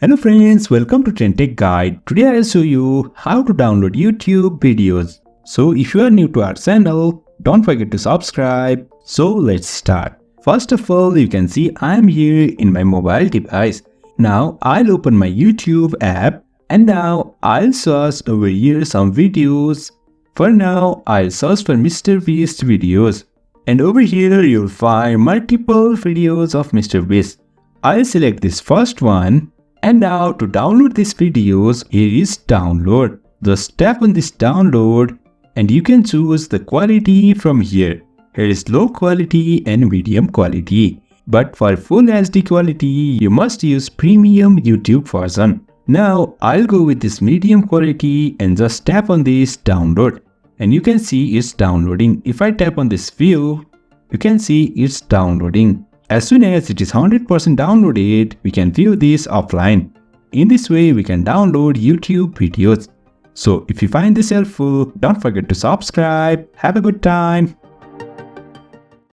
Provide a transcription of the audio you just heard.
Hello friends, welcome to TrendTech Guide. Today I'll show you how to download YouTube videos. So if you are new to our channel, don't forget to subscribe. So let's start. First of all, you can see I'm here in my mobile device. Now I'll open my YouTube app and now I'll search over here some videos. For now, I'll search for Mr. Beast videos. And over here you'll find multiple videos of Mr. Beast. I'll select this first one. And now to download these videos, here is download. Just tap on this download and you can choose the quality from here. Here is low quality and medium quality. But for full HD quality, you must use premium YouTube version. Now I'll go with this medium quality and just tap on this download. And you can see it's downloading. If I tap on this view, you can see it's downloading. As soon as it is 100% downloaded, we can view this offline. In this way, we can download YouTube videos. So if you find this helpful, don't forget to subscribe. Have a good time.